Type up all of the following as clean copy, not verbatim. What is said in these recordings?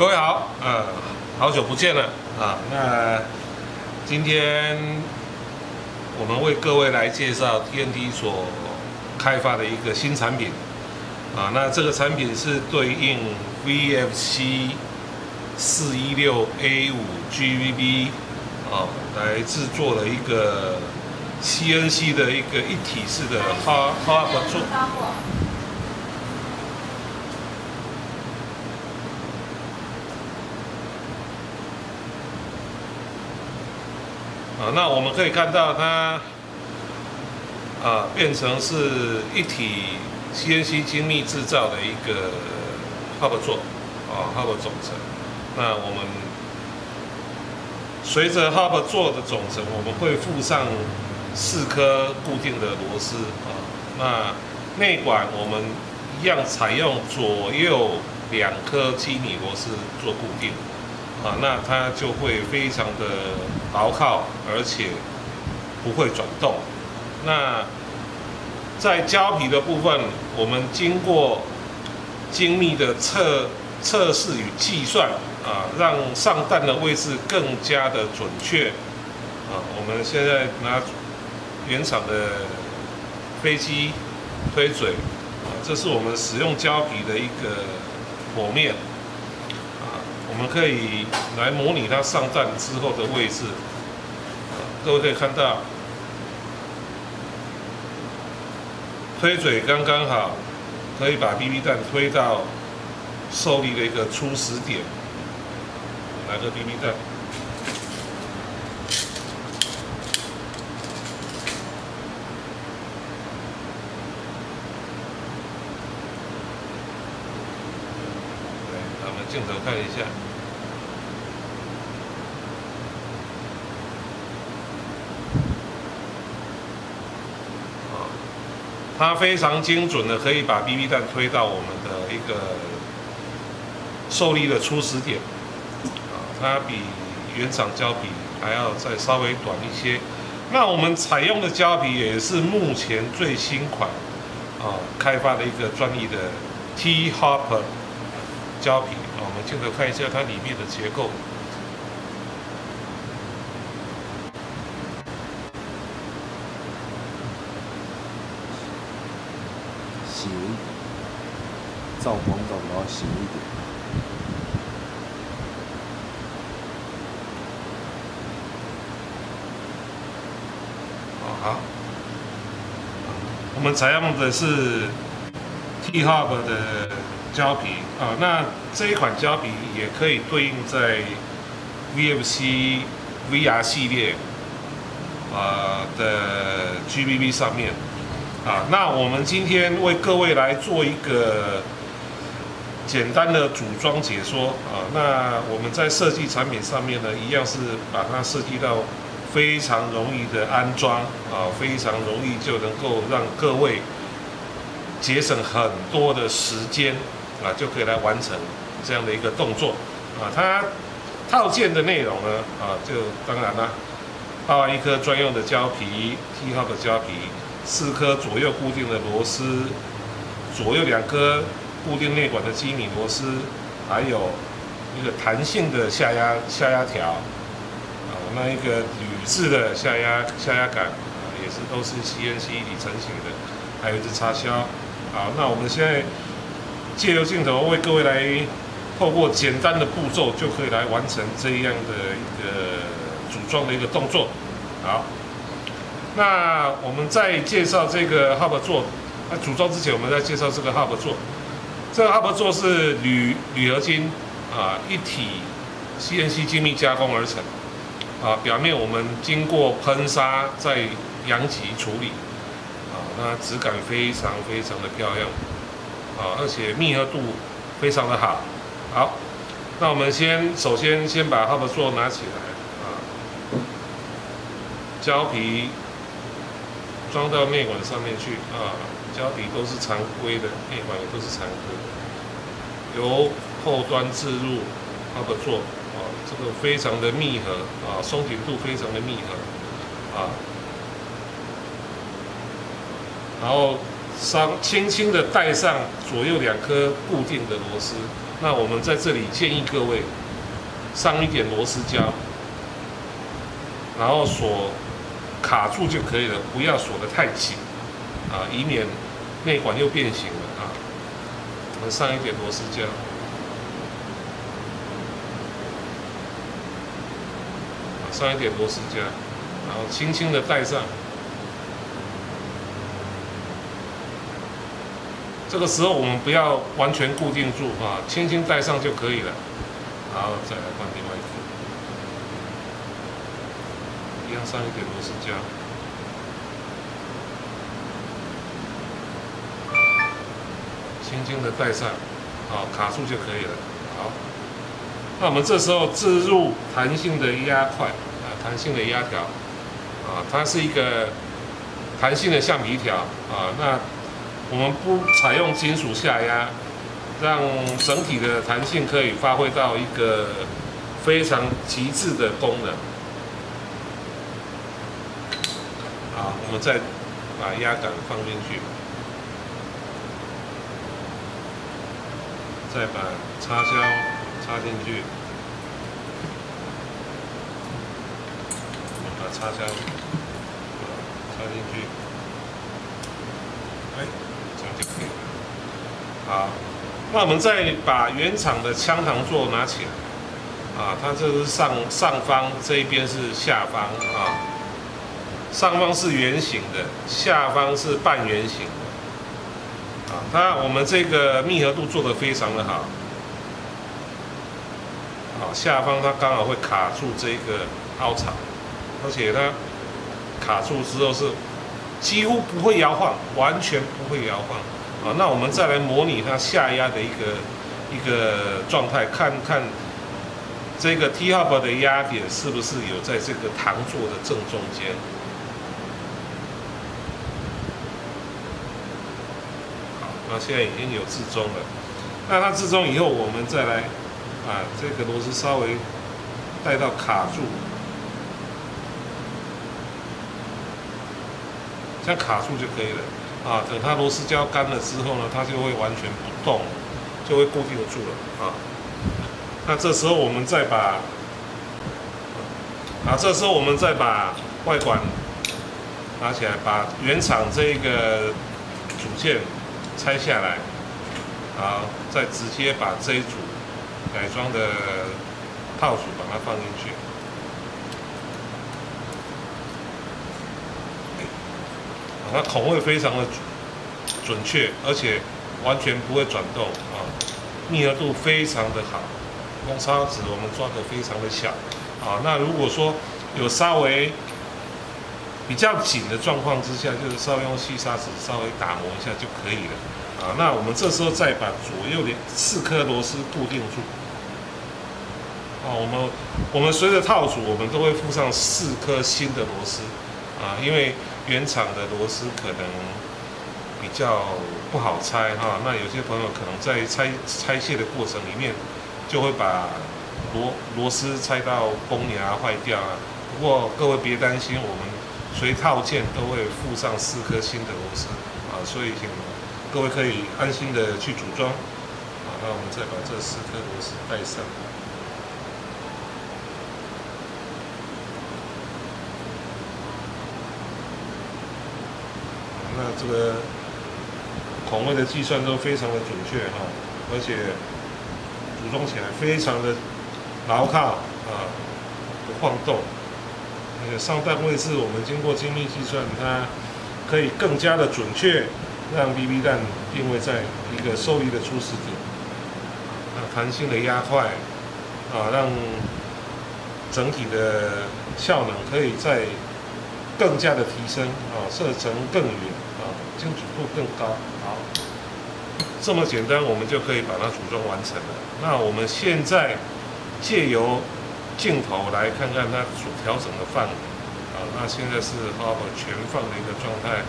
各位好，好久不见了啊。那今天我们为各位来介绍 TNT 所开发的一个新产品啊。那这个产品是对应 VFC 416A5 GVB 啊来制作的一个 CNC 的一个一体式的哈合作。那我们可以看到它变成是一体 CNC 精密制造的一个 hub 座hub 总成。那我们随着 hub 座的总成，我们会附上4颗固定的螺丝那内管我们一样采用左右2颗基米螺丝做固定。那它就会非常的牢靠，而且不会转动。那在胶皮的部分，我们经过精密的测试与计算让上弹的位置更加的准确。我们现在拿原厂的飞机推嘴这是我们使用胶皮的一个剖面。我们可以来模拟它上弹之后的位置。各位可以看到，推嘴刚刚好，可以把 BB 弹推到受力的一个初始点。来个 BB 弹。我们镜头看一下。它非常精准的可以把 BB 弹推到我们的一个受力的初始点。它比原厂胶皮还要再稍微短一些。那我们采用的胶皮也是目前最新款开发的一个专利的 T-Hopper 胶皮。我们镜头看一下它里面的结构。斜一点，照光照比较斜一点。好，我们采用的是 T-Hub 的胶皮那这一款胶皮也可以对应在 VFC VR 系列的 GVB 上面。那我们今天为各位来做一个简单的组装解说那我们在设计产品上面呢，一样是把它设计到非常容易的安装非常容易就能够让各位节省很多的时间就可以来完成这样的一个动作它套件的内容呢就当然了，包含1颗专用的胶皮 T-Hub 的胶皮。4颗左右固定的螺丝，左右2颗固定内管的基米螺丝，还有一个弹性的下压条，那一个铝制的下压杆，也是都是 CNC 一体成型的，还有一支插销。好，那我们现在借由镜头为各位来透过简单的步骤，就可以来完成这样的一个组装的一个动作。好。那我们在介绍这个 hub 座，组装之前，我们在介绍这个 hub 座。这个 hub 座是铝合金一体 CNC 精密加工而成表面我们经过喷砂再阳极处理那质感非常非常的漂亮而且密合度非常的好。好，那我们首先把 hub 座拿起来胶皮装到内管上面去胶皮都是常规的，内管也都是常规的，由后端置入 hub 座这个非常的密合松紧度非常的密合然后轻轻的带上左右2颗固定的螺丝那我们在这里建议各位上一点螺丝胶，然后锁卡住就可以了，不要锁得太紧啊，以免内管又变形了啊。我们上一点螺丝胶，上一点螺丝胶，然后轻轻的带上。这个时候我们不要完全固定住啊，轻轻带上就可以了。然后再来换另外一颗，一样上一点螺丝胶，轻轻的带上，好，卡住就可以了。好，那我们这时候置入弹性的压块啊，弹性的压条啊，它是一个弹性的橡皮条啊，那我们不采用金属下压，让整体的弹性可以发挥到一个非常极致的功能。好，我们再把压杆放进去，再把插销插进去，把插销插进去，哎。这样就可以了。好，那我们再把原厂的枪膛座拿起来，啊，它这是上方，这一边是下方啊，上方是圆形的，下方是半圆形的，啊，我们这个密合度做得非常的好，啊，下方它刚好会卡住这个凹槽，而且它卡住之后是几乎不会摇晃，完全不会摇晃啊。那我们再来模拟它下压的一个状态，看看这个 T-hub 的压点是不是有在这个膛座的正中间。好，那现在已经有置中了。那它置中以后，我们再来啊，这个螺丝稍微带到卡住。这样卡住就可以了啊。等它螺丝胶干了之后呢，它就会完全不动，就会固定住了啊。那这时候我们再把外管拿起来，把原厂这个组件拆下来，好，再直接把这一组改装的套组把它放进去。它孔位非常的准确，而且完全不会转动啊，密合度非常的好，公差值我们抓得非常的小啊。那如果说有稍微比较紧的状况之下，就是稍微用细砂纸稍微打磨一下就可以了啊。那我们这时候再把左右的4颗螺丝固定住啊。我们随着套组，我们都会附上4颗新的螺丝啊，因为原厂的螺丝可能比较不好拆哈，那有些朋友可能在拆卸的过程里面，就会把螺丝拆到崩牙坏掉啊。不过各位别担心，我们随套件都会附上4颗新的螺丝啊，所以请各位可以安心的去组装啊。那我们再把这4颗螺丝带上。那这个孔位的计算都非常的准确哈，而且组装起来非常的牢靠啊，不晃动。而且上弹位置我们经过精密计算，它可以更加的准确，让 BB 弹定位在一个受力的初始点。弹性的压块啊，让整体的效能可以再更加的提升啊，射程更远啊，精准度更高。好，这么简单，我们就可以把它组装完成了。那我们现在借由镜头来看看它所调整的范围啊。那现在是 hub 全放的一个状态。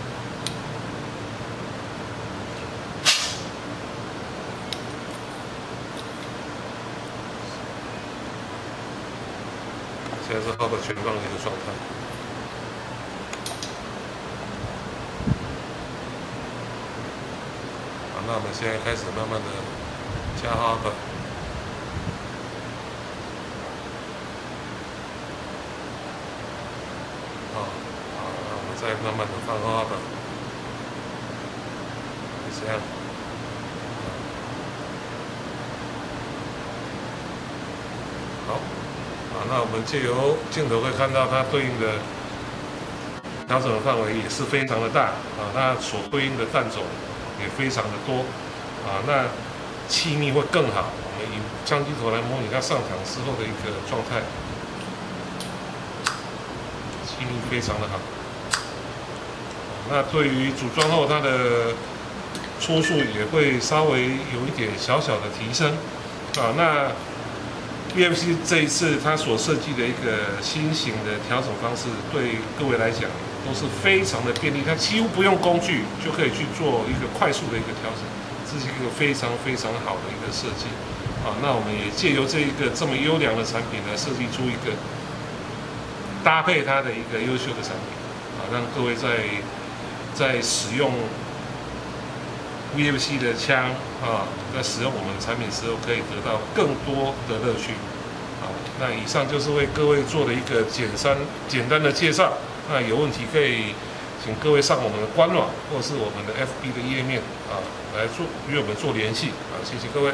现在是hub 全放的一个状态。那我们现在开始慢慢的加hub。再慢慢的放花吧，就这样。好，那我们借由镜头会看到它对应的调整的范围也是非常的大那所对应的弹种也非常的多那气密会更好。我们以相机头来模拟它上膛之后的一个状态，气密非常的好。那对于组装后，它的初速也会稍微有一点小小的提升那 VFC 这一次它所设计的一个新型的调整方式，对各位来讲都是非常的便利，它几乎不用工具就可以去做一个快速的一个调整，这是一个非常非常好的一个设计那我们也借由这一个这么优良的产品来设计出一个搭配它的一个优秀的产品让各位在使用 VFC 的枪在使用我们的产品时候，可以得到更多的乐趣那以上就是为各位做的一个简单的介绍。那有问题可以请各位上我们的官网或是我们的 FB 的页面来与我们做联系谢谢各位。